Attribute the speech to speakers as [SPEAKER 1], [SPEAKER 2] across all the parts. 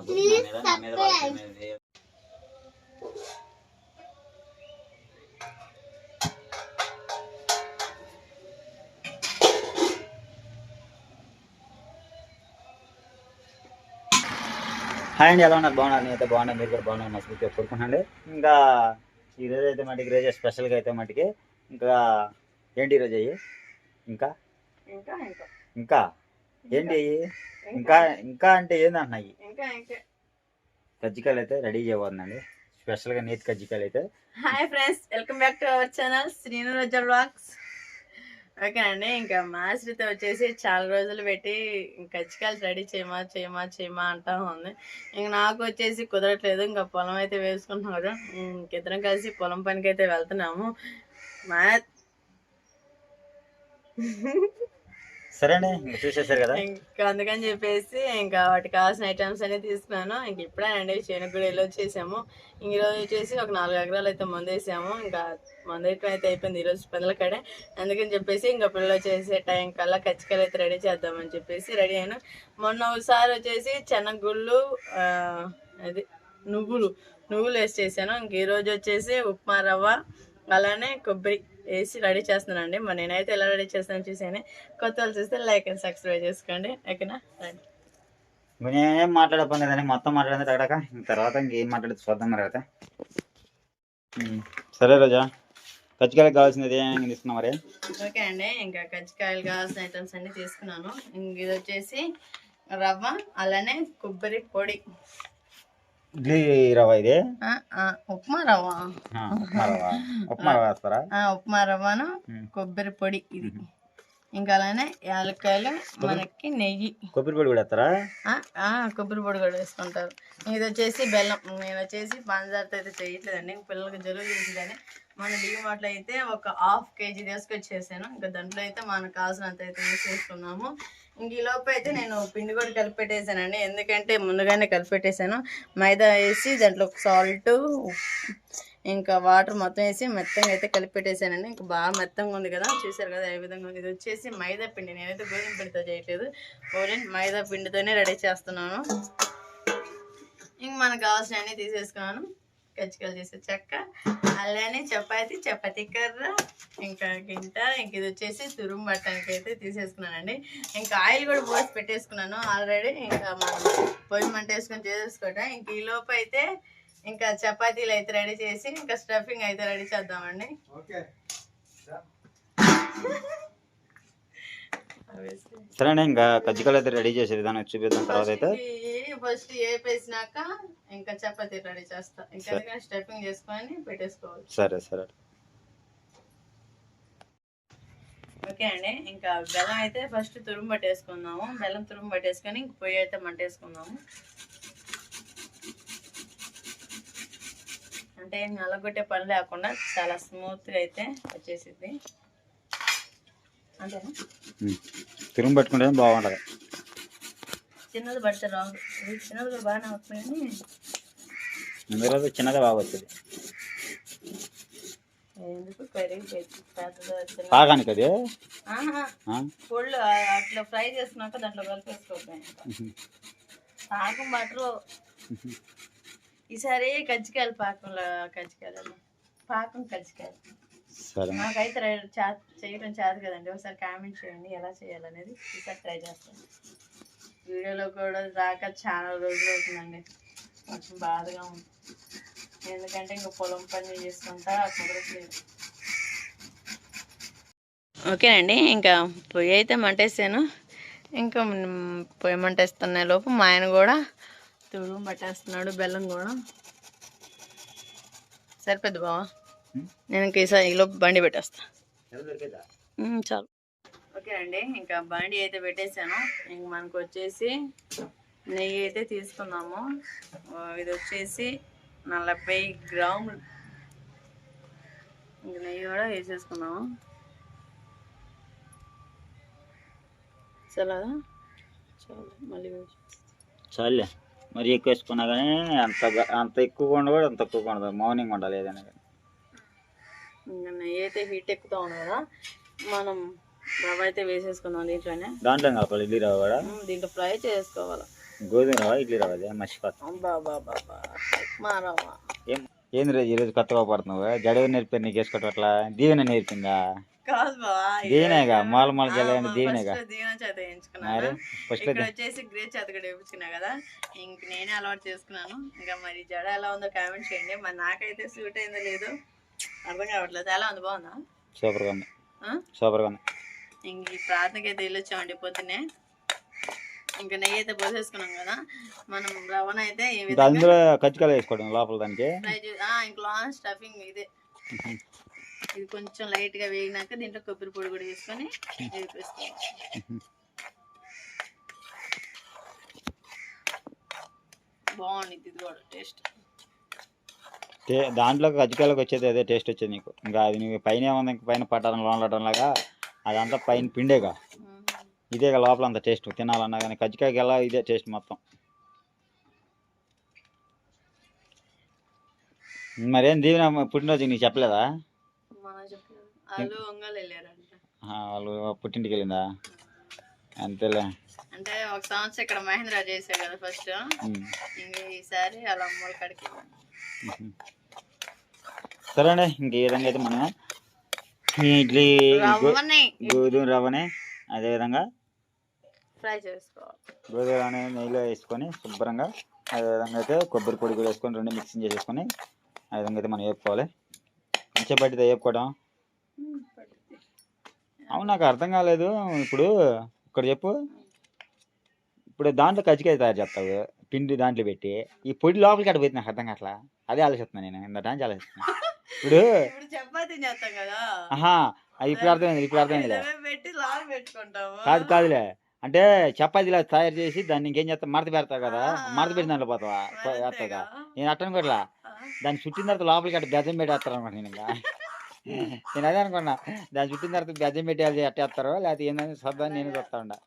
[SPEAKER 1] Hi అండి, ఎలా ఉన్నారు? బాగున్నారు? నేనైతే బాగున్నాను, మీరు కూడా బాగున్నారు మనస్ఫూర్తిగా కోరుకుంటున్నాండి. ఇంకా ఈరోజు అయితే మటుకి ఈరోజు స్పెషల్గా అయితే మటుకి ఇంకా ఏంటి ఈరోజు అయ్యి ఇంకా ఇంకా ఇంకా ఏంటి అయ్యి ఇంకా ఇంకా అంటే ఏందంటున్నాయి కజ్జికాయలు అయితే రెడీ చేయబోతుందండి, స్పెషల్గా నీతి కజ్జికాయలు అయితే.
[SPEAKER 2] Hi friends, welcome back to our channel Srinu Roja vlogs. ఓకేనండి, ఇంకా మా శ్రీతో వచ్చేసి చాలా రోజులు పెట్టి కజ్జికాయలు రెడీ చేయమా అంటా ఉంది. ఇంక నాకు వచ్చేసి కుదరట్లేదు. ఇంకా పొలం అయితే వేసుకుంటున్నారు. ఇంకిద్దరం కలిసి పొలం పనికి అయితే వెళ్తున్నాము. మా
[SPEAKER 1] సరేనే ఇంకా చూసేసారు కదా,
[SPEAKER 2] ఇంకా అందుకని చెప్పేసి ఇంకా వాటికి కావాల్సిన ఐటమ్స్ అనేది తీసుకున్నాను. ఇంక ఇప్పుడేనండి శనగగుడి వెళ్ళి వచ్చేసాము. ఇంక ఈరోజు వచ్చేసి ఒక 4 ఎకరాలు అయితే మందు వేసాము. ఇంకా మందు అయితే అయిపోయింది ఈరోజు పిల్లల కాడే. అందుకని చెప్పేసి ఇంకా పిల్లలు వచ్చేసి టైం కల్లా కజ్జికాయలు అయితే రెడీ చేద్దామని చెప్పేసి రెడీ అయ్యాను. మొన్న ఒకసారి వచ్చేసి శనగగుళ్ళు అది నువ్వులు వేసి చేశాను. ఇంక ఈరోజు వచ్చేసి ఉప్మా రవ్వ అలానే కొబ్బరి వేసి రెడీ చేస్తున్నానండి. మరి నేనైతే ఎలా రెడీ చేస్తాను చూసాను. కొత్త వాళ్ళు చూస్తే లైక్ అండ్ సబ్స్క్రైబ్ చేసుకోండి. ఓకేనా? రండి.
[SPEAKER 1] నేనేం మాట్లాడకపోలేదని మొత్తం మాట్లాడింది అక్కడ. తర్వాత ఇంకేం మాట్లాడదు చూద్దాం మరి అయితే. సరే రోజా, కజ్జికాయలకు కావాల్సినది ఏమైనా తీసుకున్నాం మరి?
[SPEAKER 2] ఓకే అండి, ఇంకా కజ్జికాయలు కావాల్సిన ఐటమ్స్ అన్ని తీసుకున్నాను. ఇంక ఇది వచ్చేసి రవ్వ అలానే కొబ్బరి పొడి.
[SPEAKER 1] ఇడ్లీ రవ్వ ఇది?
[SPEAKER 2] ఉప్మా రవ్వ.
[SPEAKER 1] ఉప్మా రవ్వ వేస్తారా?
[SPEAKER 2] ఉప్మా రవ్వను కొబ్బరి పొడి ఇది. ఇంకా అలానే యాలక్కాయలు, మనకి నెయ్యి.
[SPEAKER 1] కొబ్బరి పొడి కూడా వేస్తారా?
[SPEAKER 2] కొబ్బరి పొడి కూడా వేసుకుంటారు. ఇది వచ్చేసి బెల్లం. నేను వచ్చేసి పంచదారతో అయితే చేయట్లేదండి, పిల్లలకి జలుబు చేసిందని. మన డిమార్ట్లో అయితే ఒక 1/2 kg తీసుకొచ్చేసాను. ఇంకా దాంట్లో అయితే మనకు కావాల్సినంత అయితే వేసేసుకున్నాము. ఇంక ఈ లోపు అయితే నేను పిండి కూడా కలిపెట్టేసానండి. ఎందుకంటే ముందుగానే కలిపెట్టేసాను. మైదా వేసి దాంట్లో సాల్ట్ ఇంకా వాటర్ మొత్తం వేసి మెత్తంగా అయితే కలిపెట్టేసానండి. ఇంకా బాగా మెత్తంగా ఉంది కదా, చూసారు కదా ఏ విధంగా ఉంది. ఇది వచ్చేసి మైదా పిండి. నేనైతే గోధుమ పిండితో చేయట్లేదు, ఓన్లీ మైదా పిండితోనే రెడీ చేస్తున్నాను. ఇంక మనకు కావాల్సిన అన్నీ తీసేసుకున్నాను. కజ్జికాయలు చేసే చెక్క, అలానే చపాతీ కర్ర, ఇంకా గింట. ఇంక ఇది వచ్చేసి తురుము పట్టడానికి అయితే తీసేసుకున్నానండి. ఇంకా ఆయిల్ కూడా పోసి పెట్టేసుకున్నాను ఆల్రెడీ. ఇంకా మనం పొయ్యి మంట వేసుకొని చేసేసుకోవటం. ఇంక ఈ లోపు అయితే ఇంకా చపాతీలు అయితే రెడీ చేసి ఇంకా స్టఫింగ్ అయితే రెడీ చేద్దామండి.
[SPEAKER 1] సరే ఇంకా కజ్జికాయలు అయితే రెడీ చేసే విధానం చూపిద్దాం. తర్వాత అయితే
[SPEAKER 2] ఫస్ట్ వేపేసినాక ఇంకా చపాతీ రెడీ చేస్తా. ఇంకా స్టఫింగ్ చేసుకొని పెట్టేసుకోవాలి.
[SPEAKER 1] సరే సరే.
[SPEAKER 2] ఓకే అండి, ఇంకా బెల్లం అయితే ఫస్ట్ తురుము పట్టేసుకుందాము. బెల్లం తురుము పట్టేసుకొని ఇంక పొయ్యి అయితే మంటేసుకుందాము. అంటే నల్లగొట్టే పని లేకుండా చాలా స్మూత్గా అయితే వచ్చేసింది. అంతేనా?
[SPEAKER 1] తురుము పట్టుకుంటే బాగుంటుంది.
[SPEAKER 2] చిన్నది పడితే రాదు, చిన్నది కూడా బాగానే అవుతుంది
[SPEAKER 1] కానీ చిన్నది బాగా వస్తుంది.
[SPEAKER 2] ఎందుకు పెద్దది
[SPEAKER 1] పాగానికి అది
[SPEAKER 2] పొళ్ళు అట్లా ఫ్రై చేసుకున్నాక దాంట్లో కలిపేసుకోవద్దు. పాకం బట్టరు. ఈసారి కజ్జికాయలు పాకం కజ్జికాయలు నాకైతే చేయడం చేదు కదండి. ఒకసారి కామెంట్ చేయండి ఎలా చేయాలనేది. ఈసారి ట్రై చేస్తాను. వీడియోలో కూడా రాక చాలా రోజులు అవుతుందండి. కొంచెం బాధగా ఉంది, ఎందుకంటే ఇంకా పొలం పని చేసుకుంటా కుదరట్లేదు. ఓకేనండి, ఇంకా పొయ్యి అయితే మంటేసాను. ఇంకా పొయ్యి మంటేస్తున్న లోపు మా ఆయన కూడా తురుము పట్టేస్తున్నాడు. బెల్లం కూడా సరిపోద్ది బావా. నేను ఇంకా ఈ లోపు బండి పెట్టేస్తా. చాలు. ఓకే అండి, ఇంకా బండి అయితే పెట్టేశాను. ఇంక మనకు వచ్చేసి నెయ్యి అయితే తీసుకుందాము. ఇది వచ్చేసి 40 గ్రాములు. ఇంక నెయ్యి కూడా వేసేసుకుందాము. చాలా మళ్ళీ
[SPEAKER 1] చాలే, మరి ఎక్కువ వేసుకున్నా కానీ అంత ఎక్కువగా ఉండకూడదు, అంత తక్కువగా ఉండదు. మార్నింగ్ ఉండాలి ఏదైనా కానీ.
[SPEAKER 2] ఇంకా నెయ్యి అయితే హీట్ ఎక్కుతూ ఉంది కదా, మనం రవ్వ అయితే వేసేసుకుందాం దీంట్లోనే.
[SPEAKER 1] దాంట్లో కావాలి ఇడ్లీ రవ్వ కూడా.
[SPEAKER 2] దీంట్లో ఫ్రై చేసుకోవాలి.
[SPEAKER 1] గోధుమ రవ్వ ఇడ్లీ రవ్వ అదే మర్చిపోతాం.
[SPEAKER 2] ఉప్మా రవ్వ.
[SPEAKER 1] ఏంది రోజు ఈరోజు కొత్తగా పడుతున్నావు? జడవ నేర్పారు నీకు వేసుకోవటం అట్లా? దీవెన నేర్పిందా?
[SPEAKER 2] కాదు బావా,
[SPEAKER 1] దీవెనేగా మూల జల దీవెనేగా.
[SPEAKER 2] దీవెన చేత వేయించుకున్నాను.
[SPEAKER 1] మరి ఫస్ట్
[SPEAKER 2] ఇక్కడ వచ్చేసి గ్రేట్ చేత కూడా వేయించుకున్నా కదా, ఇంక నేనే అలవాటు చేసుకున్నాను. ఇంకా మరి జడ ఎలా ఉందో కామెంట్ చేయండి. మరి నాకైతే సూట్ అయిందో లేదో అర్థం కావట్లేదు. ఎలా ఉంది, బాగుందా?
[SPEAKER 1] సూపర్గా ఉంది, సూపర్గా ఉంది.
[SPEAKER 2] ఇంక ఈ ప్రార్థనకి అయితే వెళ్ళొచ్చామండి పొద్దున్నే. ఇంకా నెయ్యి అయితే పోసేసుకున్నాం కదా, మనం రవ్వన అయితే
[SPEAKER 1] అందులో కచ్చికాయలు వేసుకోవడం లోపల దానికి.
[SPEAKER 2] ఇంక లాస్ట్ స్టఫింగ్ ఇదే. ఇది కొంచెం లైట్ గా వేగినాక దీంట్లో కొబ్బరి పొడి కూడా వేసుకొని వేపేసుకోవాలి. బాగుంది ఇది కూడా టేస్ట్.
[SPEAKER 1] దాంట్లో కజ్జికాయలకు వచ్చేది అదే టేస్ట్ వచ్చేది నీకు. ఇంకా అది నీకు పైన ఏముంది, ఇంకా పైన పట్టాలని లోనడం లాగా అదంతా పైన పిండేగా, ఇదేగా లోపల అంత టేస్ట్. తినాలన్నా కానీ కజ్జికాయకి ఎలా ఇదే టేస్ట్ మొత్తం. మరేం దీవెన పుట్టినరోజు నీకు చెప్పలేదా? వాళ్ళు పుట్టింటికి వెళ్ళిందా? అంతేలే.
[SPEAKER 2] అంటే ఒక సంవత్సరం ఇక్కడ మహేంద్ర చేసావు కదా ఫస్ట్, ఇంకా ఈసారి అలా అమ్మల కాడికి.
[SPEAKER 1] సరే అండి, ఇంక ఈ విధంగా అయితే మనం ఇడ్లీ గోధుమ రవ్వని అదేవిధంగా
[SPEAKER 2] ఫ్రై చేసుకోవాలి.
[SPEAKER 1] గోధుమ రవ్వని నెయ్యిలో వేసుకొని శుభ్రంగా, అదేవిధంగా అయితే కొబ్బరి పొడి కూడా వేసుకొని రెండు మిక్సింగ్ చేసేసుకొని ఆ విధంగా అయితే మనం వేపుకోవాలి. మంచిగా పట్టితే వేపుకోవడం. అవును, నాకు అర్థం కాలేదు. ఇప్పుడు ఇక్కడ చెప్పు, ఇప్పుడు దాంట్లో కజ్జికాయ తయారు చేస్తావు పిండి దాంట్లో పెట్టి, ఈ పొడి లోపలికి అట్ట పోయింది. నాకు అర్థం కావట్లా, అదే ఆలోచిస్తున్నా నేను. ఇంత ఆలోచిస్తున్నా. ఇప్పుడు
[SPEAKER 2] చపాతీ చేస్తాం కదా,
[SPEAKER 1] అది ఇప్పుడు అర్థమైంది. ఇప్పుడు అర్థమైందిలే.
[SPEAKER 2] పెట్టుకుంటాము.
[SPEAKER 1] కాదులే, అంటే చపాతీలా తయారు చేసి దాన్ని ఇంకేం చేస్తా, మడత పెడతావు కదా, మడత పెట్టి దాంట్లో పోతావా వేస్తావుగా. నేను అట్టను కూడా దాన్ని చుట్టిన తర్వాత లోపలికి అట్ట బెజ్జం పెట్టేస్తారు అనమాట. నేను ఇంకా నేను అదే అనుకున్నా, దాన్ని చుట్టిన తర్వాత బెజ్జం పెట్టేయాలి అట్టేస్తారో లేకపోతే ఏందని సర్దాన్ని నేను చూస్తా ఉండా.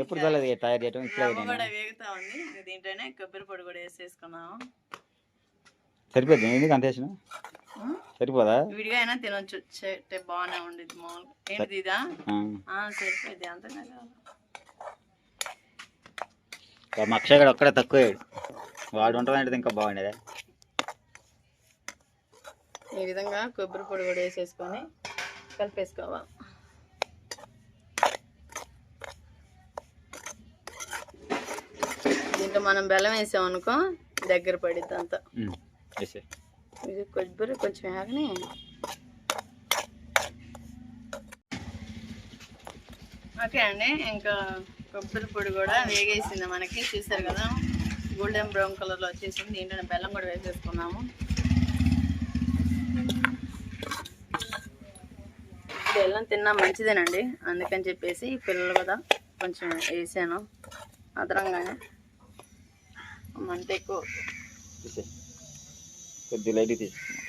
[SPEAKER 1] ఎప్పుడు చూడలేదు తయారు చేయడం. ఇప్పుడు
[SPEAKER 2] దీంట్లోనే కొబ్బరి పొడి కూడా వేసేసుకున్నాము.
[SPEAKER 1] సరిపోద్ది. ఎందుకు అంత వేసిన సరిపోదా?
[SPEAKER 2] విడిగా అయినా తినొచ్చు, బాగానే ఉండేది. మామూలుగా ఏంటిది ఇదా? సరిపోద్ది. అంతగా
[SPEAKER 1] మా అక్షయ్ గడు ఒక్కడే తక్కువ, వాడు ఉంటాడంటే ఇంకా బాగుండేది.
[SPEAKER 2] ఈ విధంగా కొబ్బరి పొడి కూడా వేసేసుకొని కలిపేసుకోవాలి. దీంట్లో మనం బెల్లం వేసామనుకో దగ్గర పడిద్ది అంతా. ఇది కొబ్బరి కొంచెం వేగని ఓకే అండి. ఇంకా కొబ్బరి పొడి కూడా వేగేసింది మనకి, చూసారు కదా, గోల్డెన్ బ్రౌన్ కలర్లో వచ్చేసింది. దీంట్లో బెల్లం కూడా వేసేసుకున్నాము. బెల్లం తిన్నా మంచిదేనండి, అందుకని చెప్పేసి పిల్లలు కదా కొంచెం వేసాను అదరంగానే. మంట ఎక్కువ
[SPEAKER 1] కొద్ది లైట్ తీసుకున్నాం.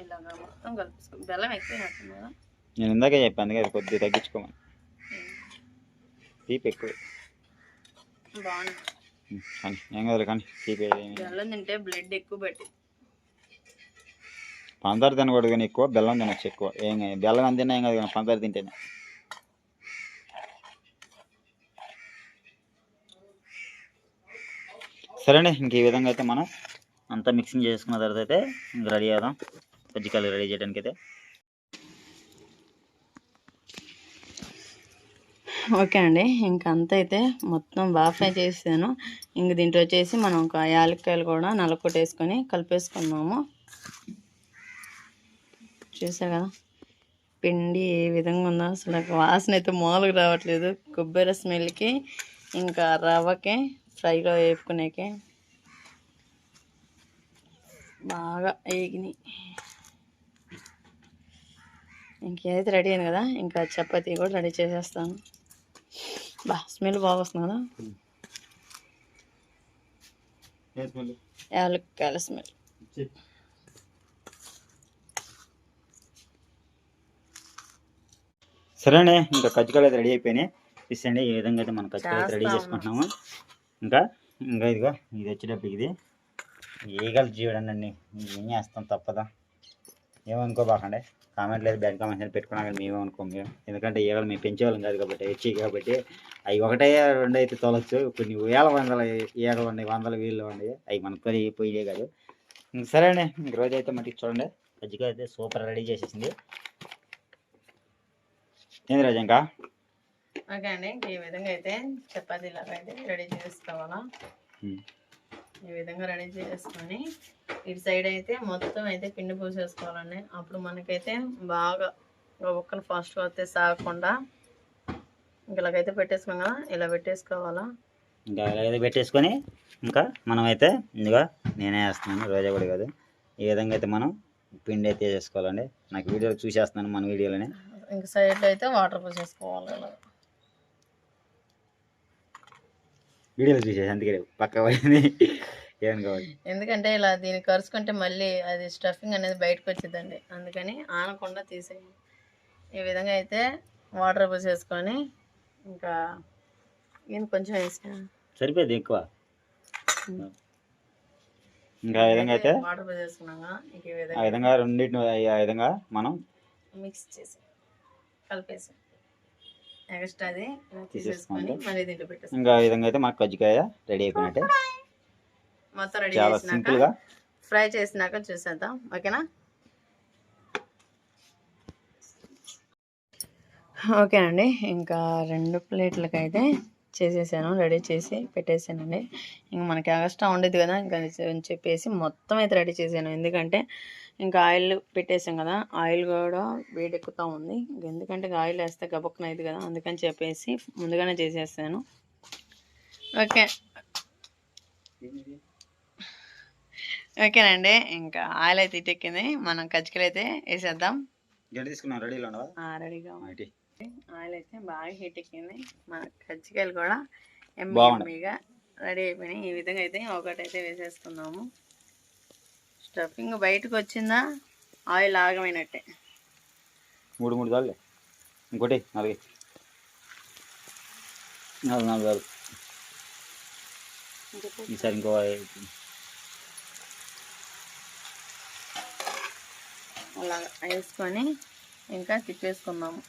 [SPEAKER 2] ఇలాగా మొత్తం కలుపుకో. బెల్లం ఎక్కువ కదా,
[SPEAKER 1] నేను ఇందాకే చెప్పాను, అందుకే కొద్దిగా తగ్గించుకోమని. తీపి ఎక్కువ
[SPEAKER 2] బాగుంది.
[SPEAKER 1] ఏం కాదు కానీ తీపి.
[SPEAKER 2] బెల్లం తింటే బ్లడ్ ఎక్కువ పట్టి.
[SPEAKER 1] పంచదార తినకూడదు కానీ ఎక్కువ, బెల్లం తినచ్చు ఎక్కువ. ఏం బెల్లం ఎంత తిన్నా ఏం కాదు కానీ పంచదార తింటేనే. సరేండి, ఇంక ఈ విధంగా అయితే మనం అంతా మిక్సింగ్ చేసుకున్న తర్వాత అయితే ఇంక రెడీ అవుదాం కజ్జికాయలు రెడీ చేయడానికి అయితే.
[SPEAKER 2] ఓకే అండి, ఇంక అంతా అయితే మొత్తం బాగా ఫ్రై చేసాను. ఇంక దీంట్లో వచ్చేసి మనం ఒక యాలక్కాయలు కూడా నలకొట్టేసుకొని కలిపేసుకున్నాము. చూసారు కదా పిండి ఏ విధంగా ఉందో, అసలు వాసన అయితే మామూలుగా రావట్లేదు. కొబ్బరి స్మెల్కి ఇంకా రవ్వకి ఫ్రైలో వేపుకునేకి బాగా వేగినాయి. ఇంకేదైతే రెడీ అయింది కదా, ఇంకా చపాతీ కూడా రెడీ చేసేస్తాను. స్మెల్ బాగా వస్తుంది కదా, యాలక్కాయల స్మెల్.
[SPEAKER 1] సరేనే, ఇంకా కజ్జికాయలు అయితే రెడీ అయిపోయినాయి. తీసండి, ఈ విధంగా అయితే మనం కజ్జికాయలు అయితే రెడీ చేసుకుంటున్నాము. ఇంకా ఇదిగో ఇది వచ్చేటప్పుడు ఇది ఈగలు జీవడండి, ఏం చేస్తాం తప్పదా, ఏమనుకోబాకండి. కామెంట్ లేదు, బ్యాడ్ కామెంట్స్ అని పెట్టుకున్నాం కానీ మేము అనుకోం మేము, ఎందుకంటే ఈగలు మేము పెంచేవాళ్ళం కాదు కాబట్టి వచ్చి కాబట్టి అవి ఒకటే రెండు అయితే తోలొచ్చు, కొన్ని వేల వందల ఈగలు ఉన్నాయి, వందల వీళ్ళు ఉన్నాయి, అవి మనకు పోయే కాదు. సరే అండి, ఇంక రోజు అయితే మటుకు చూడండి కజ్జికాయ అయితే సూపర్ రెడీ చేసేసింది. ఏంది రోజు ఇంకా
[SPEAKER 2] ఓకే అండి, ఈ విధంగా అయితే చపాతీలాగా అయితే రెడీ చేసుకోవాలా. ఈ విధంగా రెడీ చేసుకొని ఇటు సైడ్ అయితే మొత్తం అయితే పిండి పూసేసుకోవాలండి. అప్పుడు మనకైతే బాగా ఒక్కలు ఫాస్ట్గా వస్తే సాగకుండా ఇలాగైతే పెట్టేసుకున్నాం కదా, ఇలా పెట్టేసుకోవాలా.
[SPEAKER 1] ఇంకా ఇలాగైతే పెట్టేసుకొని ఇంకా మనం అయితే ఇందుగా నేనే వేస్తున్నాను, రోజా కూడా కాదు. ఈ విధంగా అయితే మనం పిండి అయితే వేసేసుకోవాలండి. నాకు వీడియోలో చూసేస్తున్నాను మన వీడియోలోనే.
[SPEAKER 2] ఇంకా సైడ్లో అయితే వాటర్ పోసేసుకోవాలి. ఇలా
[SPEAKER 1] వీడియోలో చూసేసి అందుకే పక్క పోయింది ఏమని కావాలి,
[SPEAKER 2] ఎందుకంటే ఇలా దీన్ని కరుచుకుంటే మళ్ళీ అది స్టఫింగ్ అనేది బయటకు వచ్చిందండి, అందుకని ఆనకుండా తీసేయండి. ఈ విధంగా అయితే వాటర్ పోసేసుకొని ఇంకా నేను కొంచెం వేసా
[SPEAKER 1] సరిపోయింది ఎక్కువ. ఇంకా ఆ విధంగా అయితే
[SPEAKER 2] వాటర్ పోసేసుకున్నాక ఇంక ఈ
[SPEAKER 1] ఆ విధంగా రెండింటిని ఆ విధంగా మనం
[SPEAKER 2] మిక్స్ చేసి కలిపేసి నెక్స్ట్ అది తీసేసుకొని మళ్ళీ దీంట్లో పెట్టేసి
[SPEAKER 1] ఇంకా ఆ విధంగా అయితే మాకు కజ్జికాయ రెడీ అయిపోయినట్టే.
[SPEAKER 2] మొత్తం రెడీ
[SPEAKER 1] చాలా సింపుల్ గా
[SPEAKER 2] ఫ్రై చేసినాక చూసేద్దాం, ఓకేనా. ఓకే అండి, ఇంకా 2 ప్లేట్లకి అయితే చేసేసాను, రెడీ చేసి పెట్టేసానండి. ఇంకా మనకి ఎక్స్ట్రా ఉండేది కదా ఇంకా అని చెప్పేసి మొత్తం అయితే రెడీ చేశాను. ఎందుకంటే ఇంకా ఆయిల్ పెట్టేసాం కదా, ఆయిల్ కూడా వేడెక్కుతూ ఉంది. ఎందుకంటే ఆయిల్ వేస్తే గబక్కున అయింది కదా, అందుకని చెప్పేసి ముందుగానే చేసేసాను. ఓకేనండి, ఇంకా ఆయిల్ అయితే ఇటెక్కింది, మనం కజ్జికాయలు అయితే వేసేద్దాం. రెడీగా ఆయిల్ అయితే బాగా హీట్ ఎక్కింది, మన కజ్జికాయలు కూడా ఎమ్మీగా రెడీ అయిపోయినాయి. ఈ విధంగా అయితే ఒకటైతే వేసేసుకున్నాము. స్టఫింగ్ బయటకు వచ్చిందా ఆయిల్ ఆగమైనట్టే.
[SPEAKER 1] 3 చాలు, ఇంకోటి 4 ఈసారి ఇంకో
[SPEAKER 2] అలా వేసుకొని ఇంకా తిప్పేసుకున్నాము.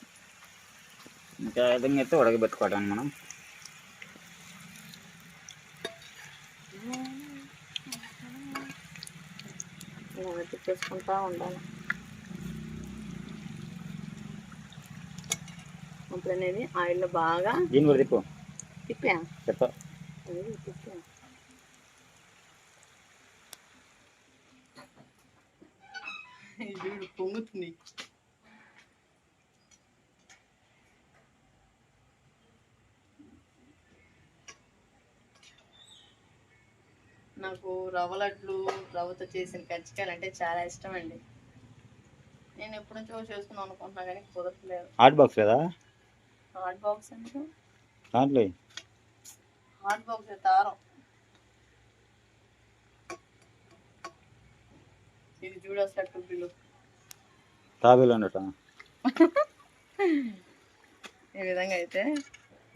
[SPEAKER 1] ఇంకా విధంగా అయితే ఉడకబెట్టుకోవడానికి మనం
[SPEAKER 2] తిప్పేసుకుంటా ఉండాలి. అప్పుడు అనేది ఆయిల్లో బాగా
[SPEAKER 1] దీన్ని కూడా తిప్పా
[SPEAKER 2] పొంగుతుంది. నాకు రవ్వ లడ్లు, రవ్వతో చేసిన కజ్జికాయలు అంటే చాలా ఇష్టం అండి. నేను ఎప్పుడు నుంచో చేసుకుందాం అనుకుంటున్నా కానీ కుదరట్లేదు.
[SPEAKER 1] హాట్ బాక్స్ కదా,
[SPEAKER 2] హాట్ బాక్స్ అంటే
[SPEAKER 1] దాంట్లో
[SPEAKER 2] హాట్ బాక్స్ తారం. ఇది చూడొచ్చు బిల్లు
[SPEAKER 1] తాబేలు ఉండట.
[SPEAKER 2] ఈ విధంగా అయితే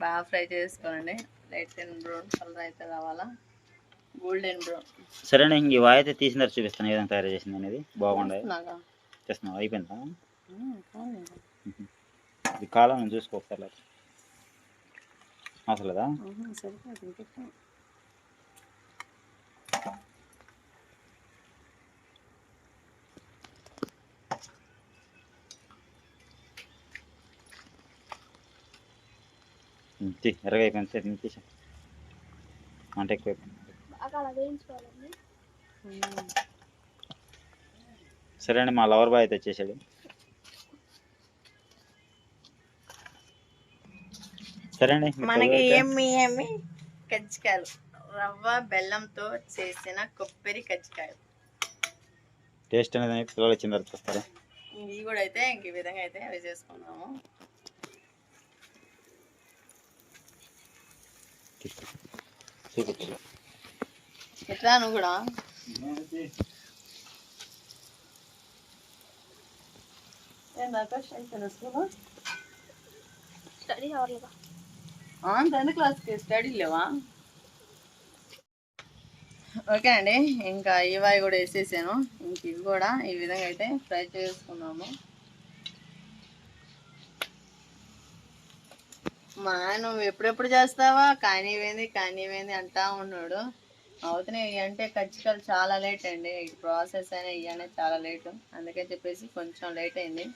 [SPEAKER 2] బాగా ఫ్రై చేసుకోనండి. లైట్ బ్రౌన్ కలర్ అయితే రావాలా, గోల్డెన్ బ్రౌన్.
[SPEAKER 1] సరేనా, ఇంక ఈ వాయి అయితే తీసిన తర్వాత చూపిస్తాను ఏ విధంగా తయారు చేసింది అనేది. బాగుండే చేస్తున్నావు, అయిపోయిందా? ఇది కాలం నేను చూసుకో ఒకసారి అసలు లేదా ఎర్రగా అయిపోయింది, తీసా అంటే ఎక్కువ సరే అండి, మా లవర్ బాయ్ అయితే వచ్చేసాడు. సరే అండి,
[SPEAKER 2] మనకి ఏమి కజ్జికాయలు, రవ్వ బెల్లంతో చేసిన కొబ్బరి కజ్జికాయలు.
[SPEAKER 1] టేస్ట్ అనేది పిల్లలు వచ్చిన తర్వాత వస్తారు.
[SPEAKER 2] ఇవి కూడా అయితే ఇంక ఈ విధంగా అయితే అవి చేసుకున్నాము. ఎట్లా నువ్వు కూడా టెన్త్ క్లాస్కి స్టడీ లేవా? ఓకే అండి, ఇంకా ఇవాయి కూడా వేసేసాను. ఇంక ఇవి కూడా ఈ విధంగా అయితే ఫ్రై చేసుకున్నాము. నువ్వు ఎప్పుడెప్పుడు చేస్తావా, కానీవేంది అంటా ఉన్నాడు. అవుతున్నాయి అంటే కజ్జికాయలు చాలా లేట్ అండి, ప్రాసెస్ అయినా ఇవన్నీ చాలా లేటు, అందుకని చెప్పేసి కొంచెం లేట్ అయింది.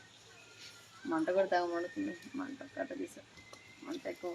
[SPEAKER 2] మంట కూడా తగ్గమంటుంది, మంట కట్ట తీసా, మంట ఎక్కువ.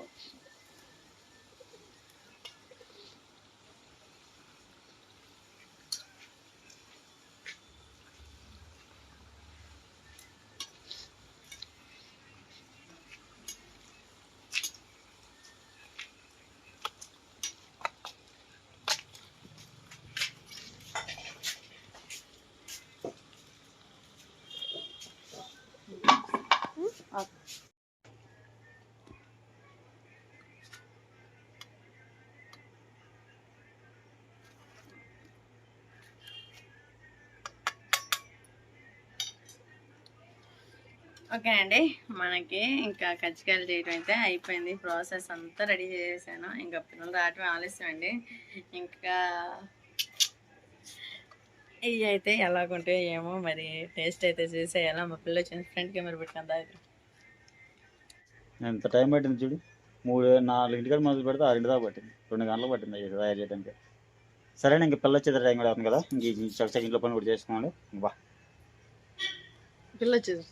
[SPEAKER 2] ఓకే అండి, మనకి ఇంకా కజ్జికాయలు చేయడం అయితే అయిపోయింది, ప్రాసెస్ అంతా రెడీ చేసేసాను. ఇంకా పిల్లలు రావటం ఆలస్యం అండి. ఇంకా ఇవి అయితే ఎలాగుంటే ఏమో మరి, టేస్ట్ అయితే చేసేయాలా. మా పిల్లలు వచ్చిన ఫ్రంట్ కెమెరా పెట్టుకుందా.
[SPEAKER 1] ఎంత టైం పట్టింది చూడు, 4 మొదలు పెడితే 6 దాకా పట్టింది, 2 గంటలు పట్టింది ఇది తయారు చేయడానికి. సరేనా, ఇంక పిల్ల వచ్చేది టైం కూడా అవుతుంది కదా, ఇంక చక్క ఇంట్లో పని కూడా చేసుకోండి. బా
[SPEAKER 2] పిల్ల వచ్చేది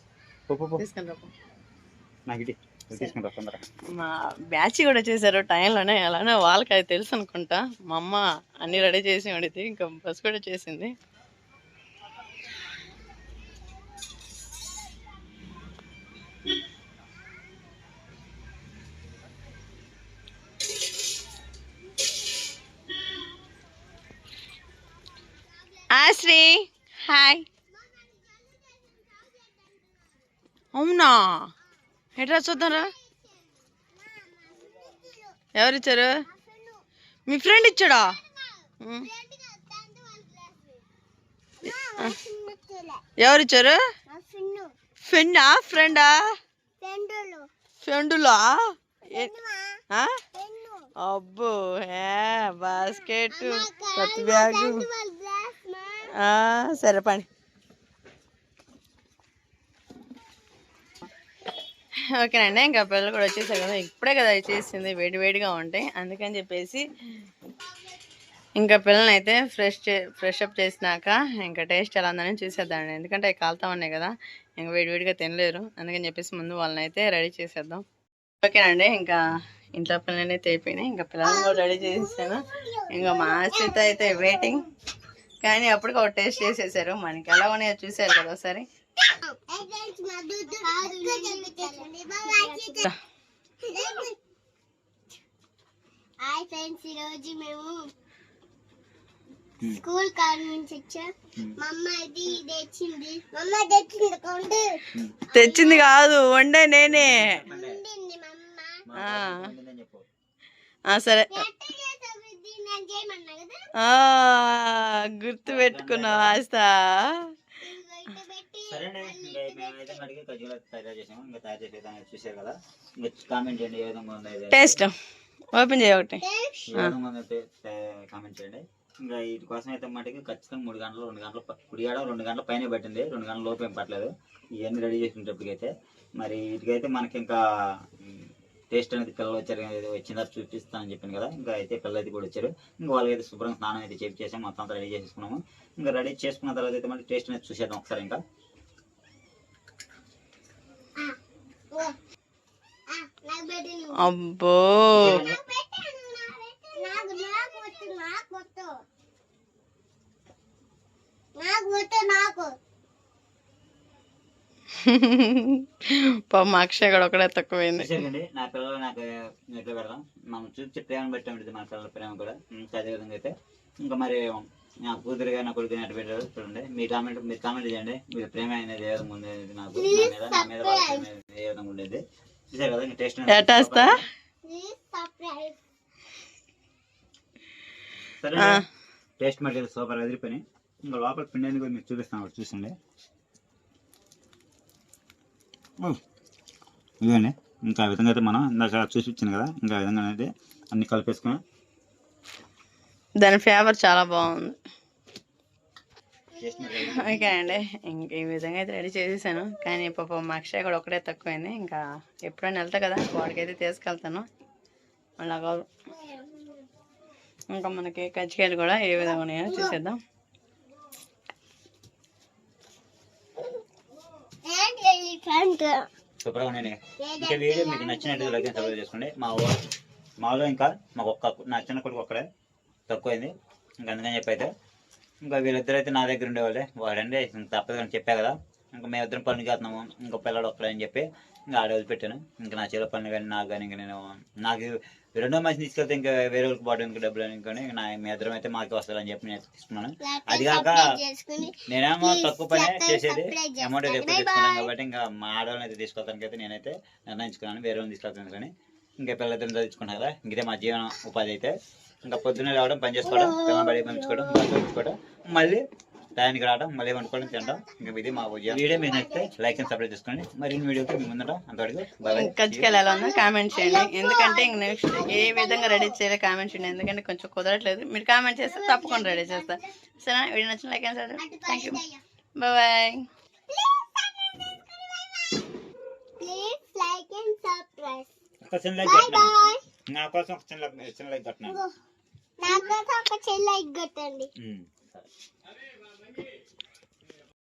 [SPEAKER 2] తీసుకుని రా,
[SPEAKER 1] నాకు ఇది తీసుకుంటా తొందరగా.
[SPEAKER 2] మా బ్యాచ్ కూడా వచ్చేసారు టైంలోనే, అలానే వాళ్ళకి అది తెలుసు అనుకుంటా. మా అమ్మ అన్నీ రెడీ చేసి వండితే ఇంకా బస్ కూడా చేసింది. శ్రీ హాయ్. అవునా, ఎట్లా చూద్దాంరా, ఎవరిచ్చారు? మీ ఫ్రెండ్ ఇచ్చాడా? ఎవరిచ్చారు? ఫ్రెండా? ఫ్రెండా? ఫ్రెండులా? అబ్బో, బాస్కెట్, కొత్త బ్యాగు. సరే పని. ఓకేనండి, ఇంకా పిల్లలు కూడా వచ్చేసారు కదా, ఇప్పుడే కదా చేసింది, వేడిగా ఉంటాయి, అందుకని చెప్పేసి ఇంకా పిల్లల్ని అయితే ఫ్రెష్ అప్ చేసినాక ఇంకా టేస్ట్ ఎలా ఉందని చూసేద్దామండి. ఎందుకంటే అవి కాలుతా ఉన్నాయి కదా, ఇంకా వేడిగా తినలేరు, అందుకని చెప్పేసి ముందు వాళ్ళని అయితే రెడీ చేసేద్దాం. ఓకేనండి, ఇంకా ఇంట్లో పిల్లలు అయితే అయిపోయినాయి, ఇంకా పిల్లల్ని కూడా రెడీ చేసేసాను. ఇంకా మా ఆశ్రిత అయితే వెయిటింగ్, కానీ అప్పటికి ఒక టేస్ట్ చేసేసారు. మనకి ఎలా ఉన్నాయో చూసారు కదా ఒకసారి.
[SPEAKER 3] ఈరోజు మేము స్కూల్ కాడ నుంచి వచ్చా, మా అమ్మ ఇది
[SPEAKER 2] తెచ్చింది కాదు, వండే నేనే. సరే, గుర్తు పెట్టుకున్నావు ఆస్తా.
[SPEAKER 1] సరే మేమైతే మటుకి కజ్జికాయలు తయారు చేసాము, ఇంకా తయారు చేసే చూసారు కదా, ఇంకా కామెంట్ చేయండి ఏ విధంగా ఉంది,
[SPEAKER 2] టేస్ట్ ఓపెన్ చేయ ఒకటి
[SPEAKER 1] ఏ విధంగా ఉందంటే కామెంట్ చేయండి. ఇంకా వీటి కోసం అయితే మటుకి ఖచ్చితంగా 3 గంటలు 2 గంటలు కుడియాడ 2 గంటల పైన పట్టింది, 2 గంటల లోపు ఏం పట్టలేదు ఇవన్నీ రెడీ చేసుకునేటప్పటికైతే. మరి వీటికైతే మనకి ఇంకా టేస్ట్ అనేది పిల్లలు వచ్చారు వచ్చిన తర్వాత చూపిస్తానని చెప్పాను కదా, ఇంకా అయితే పిల్లలు అయితే కూడా వచ్చారు. ఇంకా వాళ్ళకైతే శుభ్రంగా స్నానం అయితే చేసాము, మొత్తం అంతా రెడీ చేసుకున్నాము. ఇంకా రెడీ చేసుకున్న తర్వాత అయితే మళ్ళీ టేస్ట్ అనేది చూసేద్దాం ఒకసారి. ఇంకా
[SPEAKER 2] అబ్బో, మా అక్షయ్ కూడా ఒకటే తక్కువైంది.
[SPEAKER 1] నా పిల్లలు నాకు ఎట్లా పెడదాం, మనం చూపించే ప్రేమ బట్టి ఉంటుంది మన పిల్లల ప్రేమ కూడా. అదే విధంగా అయితే ఇంకా మరి నా కూతురుగా నా కొడుకుని అటు పెట్టారు చూడండి. మీరు కామెంట్ చేయండి, మీరు ప్రేమ అనేది ఏ విధంగా ఉండేది నాకు నా మీద ఏ విధంగా ఉండేది చూసారు కదా. ఇంకా టేస్ట్ సరే, టేస్ట్ మధ్య సూపర్ ఎదిరిపోయి. ఇంకా లోపల పిండి కూడా మీకు చూపిస్తాను, చూసండి. ఇదండి, ఇంకా ఆ విధంగా అయితే మనం ఇందాక చూపించాను కదా, ఇంకా ఆ విధంగా అనేది అన్ని కలిపేసుకుని
[SPEAKER 2] దాని ఫ్లేవర్ చాలా బాగుంది.
[SPEAKER 1] చేసి
[SPEAKER 2] ఓకే అండి, ఇంక ఈ విధంగా అయితే రెడీ చేసేసాను. కానీ పాపం మా అక్షయ్ కూడా ఒకటే తక్కువైంది. ఇంకా ఎప్పుడైనా వెళ్తా కదా వాడికైతే తీసుకెళ్తాను. అలాగా ఇంకా మనకి కజ్జికాయలు కూడా ఏ విధంగా ఉన్నాయో చూసేద్దాం.
[SPEAKER 1] సూపర్గా ఉన్నాయి. ఇంకా వీడియో మీకు నచ్చినట్టు లైక్ అండ్ సబ్స్క్రైబ్ చేసుకోండి. మాలో ఇంకా మాకు నా చిన్న కొడుకు ఒక్కడే తక్కువైంది. ఇంకా అందుకని చెప్పి అయితే ఇంకా వీళ్ళిద్దరు అయితే నా దగ్గర ఉండేవాళ్ళే. వాడండి ఇంక తప్పదు అని చెప్పా కదా. ఇంకా మేమిద్దరం పనికి వెళ్తున్నాము, ఇంకో పిల్లడు ఒక్కడే అని చెప్పి ఇంకా ఆడ వదిలిపెట్టాను. ఇంకా నా చేలో పనులు కానీ నాకు కానీ ఇంకా నాకు రెండో మనిషిని తీసుకెళ్తే ఇంకా వేరే వాళ్ళకి బాగా ఇంకా డబ్బులు అని కానీ మీ ఇద్దరం అయితే మాకే వస్తుందని చెప్పి నేను తీసుకున్నాను. అది కాక నేనేమో తక్కువ పని చేసేది, అమౌంట్ అయితే ఎక్కువ తీసుకున్నాను కాబట్టి ఇంకా మా ఆడవాళ్ళని అయితే తీసుకెళ్తానికి అయితే నేనైతే నిర్ణయించుకున్నాను. వేరే వాళ్ళని తీసుకెళ్తాను కానీ ఇంకా పిల్లలిద్దరిని చదివించుకున్నాను కదా. ఇంకే మా జీవన ఉపాధి అయితే ఇంకా పొద్దున్నే రావడం, పని చేసుకోవడం, పిల్లలు బడి పంపించుకోవడం, పంపించుకోవడం, మళ్ళీ టైంకి రావడం, మళ్ళీ వండుకోవడం, తినడం. ఇంకా ఇది మా ఉద్యోగం. వీడియో మీకు నచ్చితే లైక్ అండ్ సబ్స్క్రైబ్ చేసుకోండి. మరిన్ని వీడియోకి మీ ముందడం అంతవరకు బాయ్.
[SPEAKER 2] కజ్జికాయలు ఎలా ఉందో కామెంట్ చేయండి. ఎందుకంటే ఇంక నెక్స్ట్ ఏ విధంగా రెడీ చేయాలి కామెంట్ చేయండి. ఎందుకంటే కొంచెం కుదరట్లేదు. మీరు కామెంట్ చేస్తే తప్పకుండా రెడీ చేస్తాను. సరేనా? వీడియో నచ్చిన like and subscribe. Thank you, bye.
[SPEAKER 1] ఒక చిన్న లైక్ కొట్టండి. నా కోసం ఒక చిన్న లైక్ కొట్టండి.
[SPEAKER 3] నాకు ఒక చెల్లి లైక్ కొట్టండి.
[SPEAKER 1] సరే.